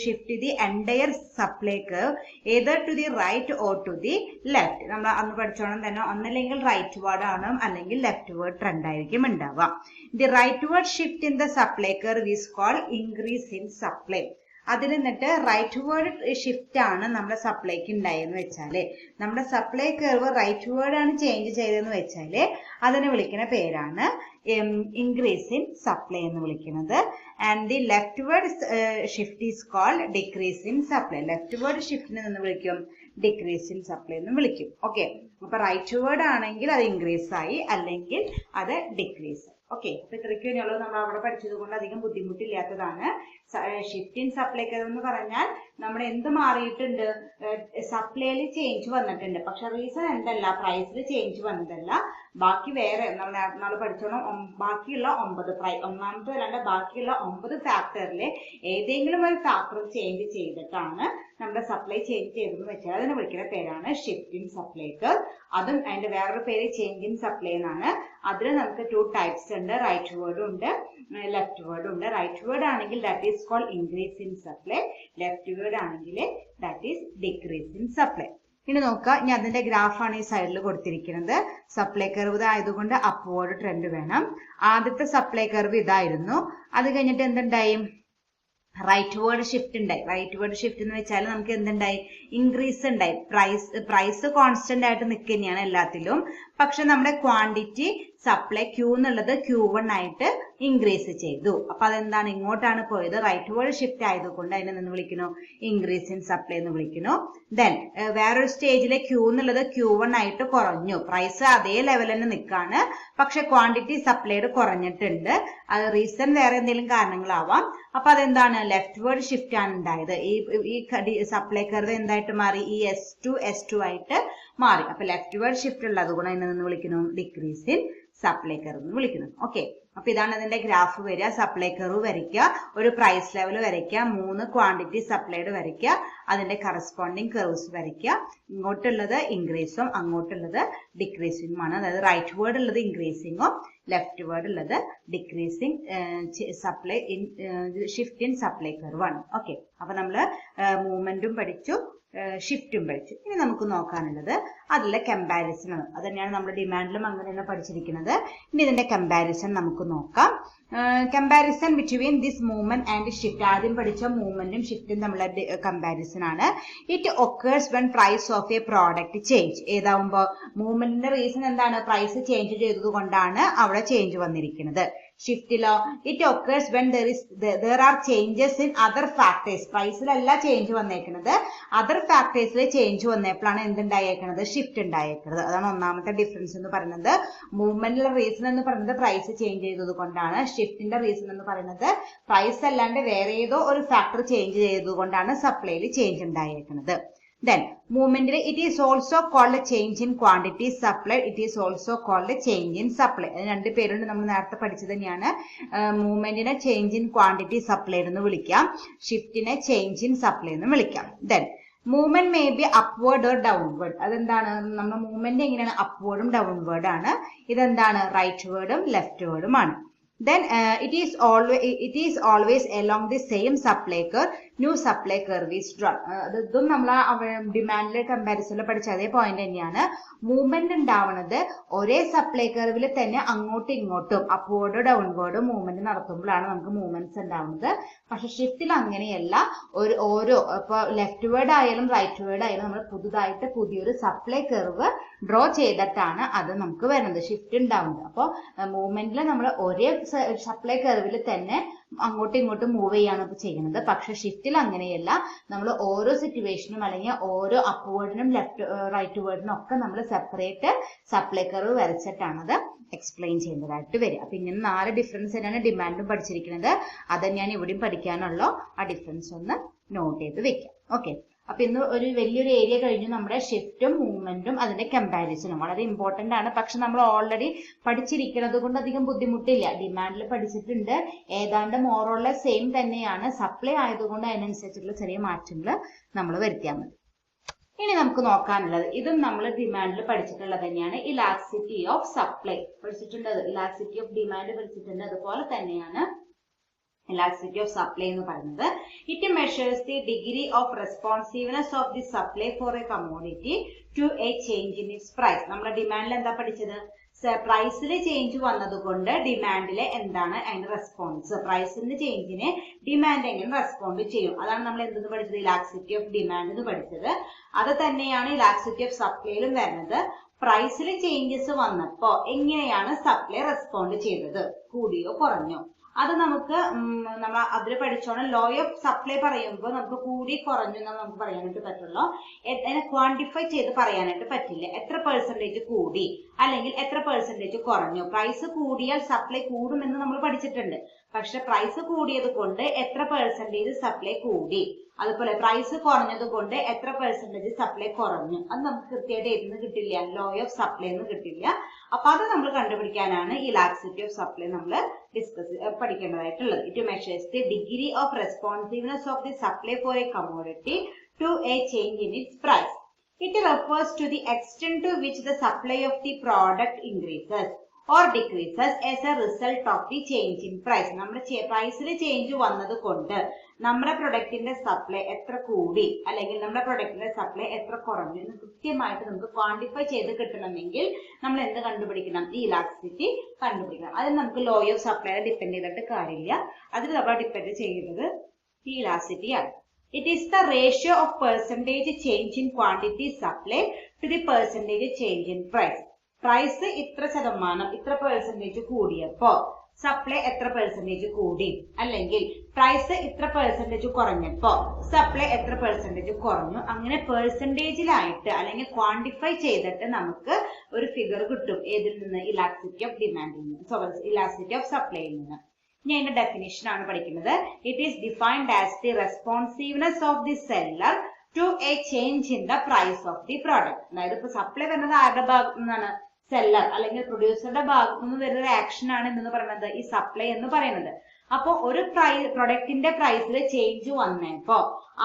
shift the entire supply curve either to the right or to the left. നമ്മൾ അന്ന് പഠിച്ചോണം തന്നെ ഒന്നല്ലെങ്കിൽ റൈറ്റ് വേർഡ് ആണ് അല്ലെങ്കിൽ left word trend ആയിരിക്കും ഉണ്ടാവുക. The rightward shift in the supply curve is called increase in supply. അതിൽ നിന്നിട്ട് റൈറ്റ് വേർഡ് ഷിഫ്റ്റ് ആണ് നമ്മുടെ സപ്ലൈക്ക് ഉണ്ടായെന്ന് വെച്ചാല്, നമ്മുടെ സപ്ലൈ കർവ് റൈറ്റ് വേർഡ് ആണ് ചേഞ്ച് ചെയ്തതെന്ന് വെച്ചാല് അതിനെ വിളിക്കുന്ന പേരാണ് ഇൻക്രീസ് ഇൻ സപ്ലൈ എന്ന് വിളിക്കുന്നത്. And the leftward shift is called decrease in supply. Leftward ഷിഫ്റ്റിനെ നിന്ന് വിളിക്കും ഡിക്രീസ് ഇൻ സപ്ലൈ എന്ന് വിളിക്കും. ഓക്കെ, അപ്പൊ റൈറ്റ് വേർഡ് ആണെങ്കിൽ അത് ഇൻക്രീസ് ആയി, അല്ലെങ്കിൽ അത് ഡിക്രീസ്. ഓക്കെ, അപ്പൊ ഇത്രയ്ക്ക് തന്നെയുള്ളത്. നമ്മൾ അവിടെ പഠിച്ചത് കൊണ്ട് അധികം ബുദ്ധിമുട്ടില്ലാത്തതാണ്. ഷിഫ്റ്റ് ഇൻ സപ്ലൈ കർവ് എന്ന് പറഞ്ഞാൽ നമ്മുടെ എന്ത് മാറിയിട്ടുണ്ട്, സപ്ലൈയിൽ ചേഞ്ച് വന്നിട്ടുണ്ട്. പക്ഷെ റീസൺ എന്തല്ല, പ്രൈസിൽ ചേഞ്ച് വന്നതല്ല, ബാക്കി വേറെ നമ്മൾ പഠിച്ചോണം. ബാക്കിയുള്ള 9 ഒന്നാമത്തെ അല്ലാണ്ട് ബാക്കിയുള്ള 9 ഫാക്ടറിൽ ഏതെങ്കിലും ഒരു ഫാക്ടർ ചേഞ്ച് ചെയ്തിട്ടാണ് നമ്മുടെ സപ്ലൈ ചേഞ്ച് ചെയ്തതെന്ന് വെച്ചാൽ അതിനെ വിളിക്കുന്ന പേരാണ് ഷിഫ്റ്റ് ഇൻ സപ്ലൈ കർവ്. അതും അതിന്റെ വേറൊരു പേര് ചേഞ്ച് ഇൻ സപ്ലൈ എന്നാണ്. അതിൽ നമുക്ക് 2 ടൈപ്സ് ഉണ്ട്, റൈറ്റ് വേർഡും ഉണ്ട്, ലെഫ്റ്റ് വേർഡും ഉണ്ട്. റൈറ്റ് വേർഡ് ആണെങ്കിൽ that is called increase in supply. Leftward ആണെങ്കിൽ that is decrease in supply. ഇനി നോക്കുക, ഇനി അതിന്റെ ഗ്രാഫാണ് ഈ സൈഡിൽ കൊടുത്തിരിക്കുന്നത്. സപ്ലൈ കർവ് ആയതുകൊണ്ട് അപ്വേർഡ് ട്രെൻഡ് വേണം. ആദ്യത്തെ സപ്ലൈ കർവ് ഇതായിരുന്നു. അത് കഴിഞ്ഞിട്ട് എന്തുണ്ടായി, റൈറ്റ് വേർഡ് ഷിഫ്റ്റ് ഉണ്ടായി. റൈറ്റ് വേർഡ് ഷിഫ്റ്റ് എന്ന് വെച്ചാൽ നമുക്ക് എന്തുണ്ടായി, ഇൻക്രീസ് ഉണ്ടായി. പ്രൈസ് കോൺസ്റ്റന്റ് ആയിട്ട് നിൽക്കുന്നതാണ് എല്ലാത്തിലും. പക്ഷെ നമ്മുടെ ക്വാണ്ടിറ്റി സപ്ലൈ ക്യൂ എന്നുള്ളത് Q1 ആയിട്ട് ഇൻക്രീസ് ചെയ്തു. അപ്പൊ അതെന്താണ്, ഇങ്ങോട്ടാണ് പോയത്. റൈറ്റ് വേർഡ് ഷിഫ്റ്റ് ആയതുകൊണ്ട് അതിനെ നിന്ന് വിളിക്കുന്നു ഇൻക്രീസ് ഇൻ സപ്ലൈ എന്ന് വിളിക്കുന്നു. ദെൻ വേറൊരു സ്റ്റേജിലെ ക്യൂ എന്നുള്ളത് Q1 ആയിട്ട് കുറഞ്ഞു. പ്രൈസ് അതേ ലെവൽ തന്നെ നിൽക്കാണ്, പക്ഷെ ക്വാണ്ടിറ്റി സപ്ലൈഡ് കുറഞ്ഞിട്ടുണ്ട്. അത് റീസൺ വേറെ എന്തെങ്കിലും കാരണങ്ങളാവാം. അപ്പൊ അതെന്താണ്, ലെഫ്റ്റ് വേർഡ് ഷിഫ്റ്റ് ആണ് ഉണ്ടായത്. ഈ സപ്ലൈ കർവ് എന്തായിട്ട് മാറി, ഈ S2 ആയിട്ട് മാറി. അപ്പൊ ലെഫ്റ്റ് വേർഡ് ഷിഫ്റ്റ് ഉള്ളത് കൊണ്ട് അതിനെ നിന്ന് വിളിക്കുന്നു ഡിക്രീസ് ഇൻ സപ്ലൈ കർവ് എന്ന് വിളിക്കുന്നു. ഓക്കെ, അപ്പൊ ഇതാണ് അതിന്റെ ഗ്രാഫ് വരിക. സപ്ലൈ കർവ് വരയ്ക്കുക, ഒരു പ്രൈസ് ലെവൽ വരയ്ക്കുക, 3 ക്വാണ്ടിറ്റി സപ്ലൈഡ് വരയ്ക്കുക, അതിന്റെ കറസ്പോണ്ടിങ് കർവ്സ് വരയ്ക്കുക. ഇങ്ങോട്ടുള്ളത് ഇൻക്രീസും അങ്ങോട്ടുള്ളത് ഡിക്രീസിങ്ങുമാണ്. അതായത് റൈറ്റ് വേർഡ് ഉള്ളത് ഇൻക്രീസിങ്ങും ലെഫ്റ്റ് വേർഡ് ഉള്ളത് decreasing supply in shift in supply curve ആണ്. ഓക്കെ, അപ്പൊ നമ്മള് മൂവ്മെന്റും പഠിച്ചു, ഷിഫ്റ്റും പഠിച്ചു. ഇനി നമുക്ക് നോക്കാനുള്ളത് അതിലെ കമ്പാരിസൺ ആണ്. അത് തന്നെയാണ് നമ്മുടെ ഡിമാൻഡിലും അങ്ങനെ തന്നെ പഠിച്ചിരിക്കുന്നത്. ഇനി ഇതിന്റെ കമ്പാരിസൺ നമുക്ക് നോക്കാം. Comparison between this movement and shift. ആദ്യം പഠിച്ച മൂവ്മെന്റും ഷിഫ്റ്റും തമ്മിലുള്ള കമ്പാരിസൺ ആണ്. It occurs when price of a product change. ഏതാവുമ്പോ മൂവ്മെന്റിന്റെ റീസൺ എന്താണ്, പ്രൈസ് ചേഞ്ച് ചെയ്തത് കൊണ്ടാണ് അവിടെ ചേഞ്ച് വന്നിരിക്കുന്നത്. ഷിഫ്റ്റിലോ it occurs when there are changes in other factors. പ്രൈസിലല്ല ചേഞ്ച് വന്നേക്കുന്നത്, അതർ ഫാക്ടേഴ്സിൽ ചേഞ്ച് വന്നപ്പോഴാണ് എന്തുണ്ടായേക്കുന്നത്, ഷിഫ്റ്റ് ഉണ്ടായേക്കുന്നത്. അതാണ് ഒന്നാമത്തെ ഡിഫറൻസ് എന്ന് പറയുന്നത്. മൂവ്മെന്റിലെ റീസൺ എന്ന് പറയുന്നത് പ്രൈസ് ചേഞ്ച് ചെയ്തത് കൊണ്ടാണ്. ഷിഫ്റ്റിന്റെ റീസൺ എന്ന് പറയുന്നത് പ്രൈസ് അല്ലാണ്ട് വേറെ ഏതോ ഒരു ഫാക്ടർ ചേഞ്ച് ചെയ്തത് കൊണ്ടാണ് സപ്ലൈയിൽ change ഉണ്ടായേക്കുന്നത്. Then movement it is also called a change in quantity supplied. It is also called a change in supply. രണ്ട് പേരുണ്ട്, നമ്മൾ നേരത്തെ പഠിച്ചത് തന്നെയാണ്. മൂവ്മെന്റിനെ ചേഞ്ച് ഇൻ ക്വാണ്ടിറ്റി സപ്ലൈഡ് എന്ന് വിളിക്കാം, ഷിഫ്റ്റിനെ ചേഞ്ച് ഇൻ സപ്ലൈ എന്ന് വിളിക്കാം. Then movement may be upward or downward. അതെന്താണ്, നമ്മുടെ മൂവ്മെന്റ് എങ്ങനെയാണ്, അപ്വേർഡും ഡൗൺവേർഡ് ആണ്. ഇതെന്താണ്, റൈറ്റ് വേർഡും ലെഫ്റ്റ് വേർഡും ആണ്. Then it is always along the same supply curve. New supply curve is drawn. ഇതും നമ്മൾ ഡിമാൻഡിലെ കമ്പാരിസണിൽ പഠിച്ച അതേ പോയിന്റ് തന്നെയാണ്. മൂവ്മെന്റ് ഉണ്ടാവുന്നത് ഒരേ സപ്ലൈ കർവിൽ തന്നെ അങ്ങോട്ടും ഇങ്ങോട്ടും അപ്വേർഡ് ഡൗൺവേർഡ് മൂവ്മെന്റ് നടത്തുമ്പോഴാണ് നമുക്ക് മൂവ്മെന്റ്സ് ഉണ്ടാവുന്നത്. പക്ഷെ ഷിഫ്റ്റിൽ അങ്ങനെയല്ല. ഓരോ ഇപ്പൊ ലെഫ്റ്റ് വേർഡ് ആയാലും റൈറ്റ് വേർഡ് ആയാലും നമ്മൾ പുതുതായിട്ട് പുതിയൊരു സപ്ലൈ കർവ് ഡ്രോ ചെയ്തിട്ടാണ് അത് നമുക്ക് വരുന്നത്, ഷിഫ്റ്റ് ഉണ്ടാവുന്നത്. അപ്പോൾ മൂവ്മെന്റിൽ നമ്മൾ ഒരേ സപ്ലൈ കർവിൽ തന്നെ അങ്ങോട്ടും ഇങ്ങോട്ടും മൂവ് ചെയ്യാണ് ഇപ്പൊ ചെയ്യുന്നത്. പക്ഷെ ഷിഫ്റ്റിൽ അങ്ങനെയല്ല. നമ്മൾ ഓരോ സിറ്റുവേഷനും അല്ലെങ്കിൽ ഓരോ അപ്വേർഡിനും റൈറ്റ് വേർഡിനും ഒക്കെ നമ്മൾ സെപ്പറേറ്റ് സപ്ലൈ കർവ് വരച്ചിട്ടാണ് അത് എക്സ്പ്ലെയിൻ ചെയ്യുന്നതായിട്ട് വരിക. അപ്പൊ ഇങ്ങനെ 4 ഡിഫറൻസ് തന്നെയാണ് ഡിമാൻഡും പഠിച്ചിരിക്കുന്നത്. അത് ഞാൻ ഇവിടെയും പഠിക്കാനുള്ളൂ. ആ ഡിഫറൻസ് ഒന്ന് നോട്ട് ചെയ്ത് വെക്കാം. ഓക്കെ, അപ്പൊ ഇന്ന് ഒരു വലിയൊരു ഏരിയ കഴിഞ്ഞു. നമ്മുടെ ഷിഫ്റ്റും മൂവ്മെന്റും അതിന്റെ കമ്പാരിസണും വളരെ ഇമ്പോർട്ടന്റ് ആണ്. പക്ഷെ നമ്മൾ ഓൾറെഡി പഠിച്ചിരിക്കുന്നത് കൊണ്ട് അധികം ബുദ്ധിമുട്ടില്ല. ഡിമാൻഡിൽ പഠിച്ചിട്ടുണ്ട്, ഏതാണ്ട് മോറുള്ള സെയിം തന്നെയാണ്. സപ്ലൈ ആയതുകൊണ്ട് അതിനനുസരിച്ചുള്ള ചെറിയ മാറ്റങ്ങൾ നമ്മൾ വരുത്തിയാൽ മതി. ഇനി നമുക്ക് നോക്കാനുള്ളത്, ഇതും നമ്മൾ ഡിമാൻഡിൽ പഠിച്ചിട്ടുള്ളത് തന്നെയാണ്. ഇലാസ്റ്റിസിറ്റി ഓഫ് സപ്ലൈ പഠിച്ചിട്ടുണ്ട്, ഇലാസ്റ്റിസിറ്റി ഓഫ് ഡിമാൻഡ് പഠിച്ചിട്ടുണ്ട്. അതുപോലെ തന്നെയാണ് elasticity of supply എന്ന് പറയുന്നത്. It measures the degree of responsiveness of the supply for a commodity to a change in its price. നമ്മുടെ ഡിമാൻഡിൽ എന്താ പഠിച്ചത്? പ്രൈസിൽ ചേഞ്ച് വന്നതുകൊണ്ട് ഡിമാൻഡിലെ എന്താണ് അതിന്റെ റെസ്പോൺസ്, പ്രൈസിന്റെ ചേഞ്ചിന് ഡിമാൻഡ് എങ്ങനെ റെസ്പോണ്ട് ചെയ്യും, അതാണ് നമ്മൾ എന്തെന്ന് പഠിച്ചത്? ഇലാസ്റ്റിസിറ്റി ഓഫ് ഡിമാൻഡ് എന്ന് പഠിച്ചത്. അത് തന്നെയാണ് ഇലാസ്റ്റിസിറ്റി ഓഫ് സപ്ലൈയിലും വരുന്നത്. പ്രൈസിൽ ചേഞ്ചസ് വന്നപ്പോ എങ്ങനെയാണ് സപ്ലൈ റെസ്പോണ്ട് ചെയ്തത്, കൂടിയോ കുറഞ്ഞോ? അത് നമുക്ക് നമ്മൾ അതിൽ പഠിച്ചോണം. ലോ ഓഫ് സപ്ലൈ പറയുമ്പോൾ നമുക്ക് കൂടി കുറഞ്ഞു എന്നാണ് നമുക്ക് പറയാനായിട്ട് പറ്റുള്ളൂ. ക്വാണ്ടിഫൈ ചെയ്ത് പറയാനായിട്ട് പറ്റില്ല. എത്ര പെർസെന്റേജ് കൂടി അല്ലെങ്കിൽ എത്ര പെർസെന്റേജ് കുറഞ്ഞു. പ്രൈസ് കൂടിയാൽ സപ്ലൈ കൂടുമെന്ന് നമ്മൾ പഠിച്ചിട്ടുണ്ട്. പക്ഷെ പ്രൈസ് കൂടിയത് കൊണ്ട് എത്ര പെർസെന്റേജ് സപ്ലൈ കൂടി, അതുപോലെ പ്രൈസ് കുറഞ്ഞത് കൊണ്ട് എത്ര പെർസെന്റേജ് സപ്ലൈ കുറഞ്ഞു, അത് നമുക്ക് കൃത്യമായിട്ട് എഴുതുന്ന കിട്ടില്ല, ലോ ഓഫ് സപ്ലൈ എന്ന് കിട്ടില്ല. അപ്പൊ അത് നമ്മൾ കണ്ടുപിടിക്കാനാണ് ഈ ഇലാസ്റ്റിസിറ്റി ഓഫ് സപ്ലൈ നമ്മൾ പഠിക്കേണ്ടതായിട്ടുള്ളത്. It measures the degree of responsiveness of the supply for a commodity to a change in its price. It refers to the extent to which the supply of the product increases or decreases as a result of the change in price. നമ്മുടെ പ്രൈസിൽ change വന്നത് കൊണ്ട് നമ്മുടെ പ്രൊഡക്റ്റിന്റെ supply എത്ര കൂടി അല്ലെങ്കിൽ നമ്മുടെ പ്രൊഡക്റ്റിന്റെ supply എത്ര കുറഞ്ഞു എന്ന് കൃത്യമായിട്ട് നമുക്ക് ക്വാണ്ടിഫൈ ചെയ്ത് കിട്ടണമെങ്കിൽ നമ്മൾ എന്ത് കണ്ടുപിടിക്കണം? ഈ ഇലാസ്റ്റിസിറ്റി കണ്ടുപിടിക്കണം. അതിന് നമുക്ക് ലോ ഓഫ് സപ്ലൈ ഡിപ്പെൻഡ് ചെയ്തിട്ട് കാര്യമില്ല. അതിൽ നമ്മൾ ഡിപ്പെൻഡ് ചെയ്യുന്നത് ഈ ഇലാസ്റ്റിസിറ്റി ആണ്. It is the ratio of percentage change in quantity supply to the percentage change in price. Price ഇത്ര ശതമാനം ഇത്ര പെർസെന്റേജ് കൂടിയപ്പോ സപ്ലൈ എത്ര പെർസെന്റേജ് കൂടി, അല്ലെങ്കിൽ പ്രൈസ് ഇത്ര പെർസെന്റേജ് കുറഞ്ഞപ്പോ സപ്ലൈ എത്ര പെർസെന്റേജ് കുറഞ്ഞു. അങ്ങനെ പെർസെന്റേജിലായിട്ട് അല്ലെങ്കിൽ ക്വാണ്ടിഫൈ ചെയ്തിട്ട് നമുക്ക് ഒരു ഫിഗർ കിട്ടും. ഏതിൽ നിന്ന്? ഇലാസ്റ്റിസിറ്റി ഓഫ് ഡിമാൻഡിൽ നിന്ന്, ഇലാസ്റ്റിസിറ്റി ഓഫ് സപ്ലൈയിൽ നിന്ന്. ഞാൻ ഇതിന്റെ ഡെഫിനിഷൻ ആണ് പഠിക്കുന്നത്. It is defined as the responsiveness of the seller to a change in the price of the product. അതായത് ഇപ്പൊ സപ്ലൈ വരുന്നത് ആരുടെ ഭാഗത്തു നിന്നാണ്? സെല്ലർ അല്ലെങ്കിൽ പ്രൊഡ്യൂസറുടെ ഭാഗത്തു നിന്ന് വരുന്ന ആക്ഷൻ ആണ് എന്ന് പറയുന്നത് ഈ സപ്ലൈ എന്ന് പറയുന്നത്. അപ്പൊ ഒരു പ്രൊഡക്റ്റിന്റെ പ്രൈസിൽ ചേഞ്ച് വന്നപ്പോ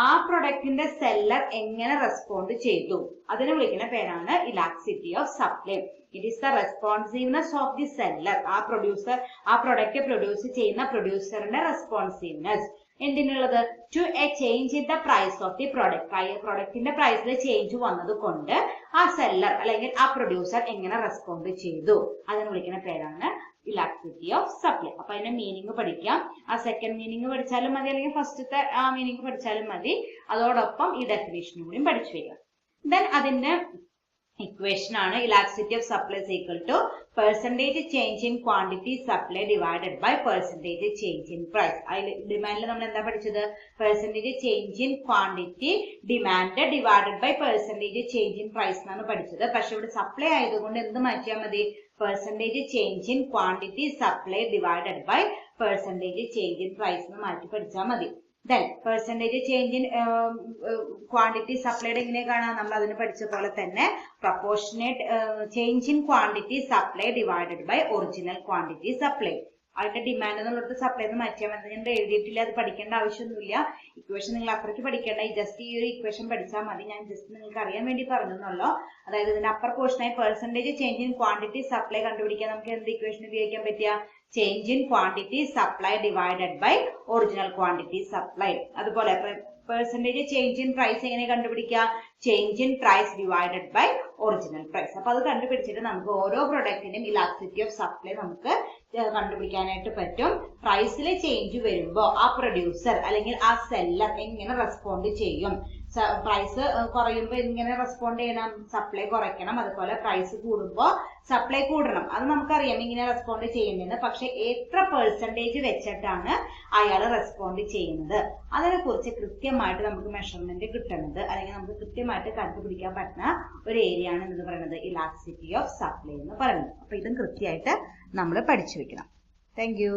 ആ പ്രൊഡക്റ്റിന്റെ സെല്ലർ എങ്ങനെ റെസ്പോണ്ട് ചെയ്തു, അതിനെ വിളിക്കുന്ന പേരാണ് elasticity of supply. It is the responsiveness of the seller. ആ പ്രൊഡക്റ്റ് പ്രൊഡ്യൂസ് ചെയ്യുന്ന പ്രൊഡ്യൂസറിന്റെ റെസ്പോൺസീവ്നെസ് എന്തിനുള്ളത്? To a change in the price of the product. പ്രൊഡക്റ്റിന്റെ പ്രൈസിൽ ചേഞ്ച് വന്നത് കൊണ്ട് ആ സെല്ലർ അല്ലെങ്കിൽ ആ പ്രൊഡ്യൂസർ എങ്ങനെ റെസ്പോണ്ട് ചെയ്തു, അതിനെ വിളിക്കുന്ന പേരാണ് ഇലാസ്റ്റിസിറ്റി ഓഫ് സപ്ലൈ. അപ്പൊ അതിന്റെ മീനിങ് പഠിക്കാം. ആ സെക്കൻഡ് മീനിങ് പഠിച്ചാലും മതി, അല്ലെങ്കിൽ ഫസ്റ്റത്തെ ആ മീനിങ് പഠിച്ചാലും മതി. അതോടൊപ്പം ഈ ഡെഫിനേഷനും കൂടി പഠിച്ചു വരിക. ദെൻ അതിന്റെ ഇക്വേഷൻ ആണ് elasticity of supply is equal to percentage change in quantity supply divided by percentage change in price. ഡിമാൻഡിൽ നമ്മൾ എന്താ പഠിച്ചത്? Percentage change in quantity demand divided by percentage change in price എന്നാണ് പഠിച്ചത്. പക്ഷെ ഇവിടെ സപ്ലൈ ആയതുകൊണ്ട് എന്ത് മാറ്റിയാൽ മതി? Percentage change in quantity supply divided by percentage change in price എന്ന് മാറ്റി പഠിച്ചാൽ മതി. Then percentage change in quantity supplied എങ്ങനെ കാണാം? നമ്മൾ അതിന് പഠിച്ച പോലെ തന്നെ proportionate change in quantity supply divided by original quantity supply. അതിന്റെ ഡിമാൻഡ് എന്നുള്ളത് സപ്ലൈ എന്ന് മാറ്റിയാൽ മതി. ഞാൻ എഴുതിയിട്ടില്ല, അത് പഠിക്കേണ്ട ആവശ്യമൊന്നുമില്ല. ഇക്വേഷൻ നിങ്ങൾ അത്രയ്ക്ക് പഠിക്കേണ്ട, ജസ്റ്റ് ഈ ഒരു ഇക്വേഷൻ പഠിച്ചാൽ മതി. ഞാൻ ജസ്റ്റ് നിങ്ങൾക്ക് അറിയാൻ വേണ്ടി പറഞ്ഞല്ലോ. അതായത് ഇതിന്റെ അപ്പർ പോർഷനായി percentage change in quantity supply കണ്ടുപിടിക്കാൻ നമുക്ക് എന്ത് ഇക്വേഷൻ ഉപയോഗിക്കാൻ പറ്റുക? Change in quantity supply divided by original quantity supply. അതുപോലെ പെർസെന്റേജ് ചേഞ്ച് ഇൻ പ്രൈസ് എങ്ങനെ കണ്ടുപിടിക്കുക? Change in price divided by original price. അപ്പൊ അത് കണ്ടുപിടിച്ചിട്ട് നമുക്ക് ഓരോ പ്രൊഡക്റ്റിന്റെയും ഇലാസ്റ്റിസിറ്റി ഓഫ് സപ്ലൈ നമുക്ക് കണ്ടുപിടിക്കാനായിട്ട് പറ്റും. പ്രൈസിലെ ചേഞ്ച് വരുമ്പോൾ ആ പ്രൊഡ്യൂസർ അല്ലെങ്കിൽ ആ സെല്ലർ എങ്ങനെ റെസ്പോണ്ട് ചെയ്യും. പ്രൈസ് കുറയുമ്പോൾ എങ്ങനെ റെസ്പോണ്ട് ചെയ്യണം? സപ്ലൈ കുറയ്ക്കണം. അതുപോലെ പ്രൈസ് കൂടുമ്പോൾ സപ്ലൈ കൂടണം. അത് നമുക്കറിയാം ഇങ്ങനെ റെസ്പോണ്ട് ചെയ്യേണ്ടത്. പക്ഷെ എത്ര പെർസെന്റേജ് വെച്ചിട്ടാണ് അയാൾ റെസ്പോണ്ട് ചെയ്യുന്നത്, അതിനെ കുറിച്ച് കൃത്യമായിട്ട് നമുക്ക് മെഷർമെന്റ് കിട്ടുന്നത് അല്ലെങ്കിൽ നമുക്ക് കൃത്യമായിട്ട് കണ്ടുപിടിക്കാൻ പറ്റുന്ന ഒരു ഏരിയ ആണ് എന്ന് പറയുന്നത് ഇലാസ്റ്റിസിറ്റി ഓഫ് സപ്ലൈ എന്ന് പറയുന്നത്. അപ്പൊ ഇതും കൃത്യമായിട്ട് നമ്മൾ പഠിച്ചു വെക്കണം. Thank you.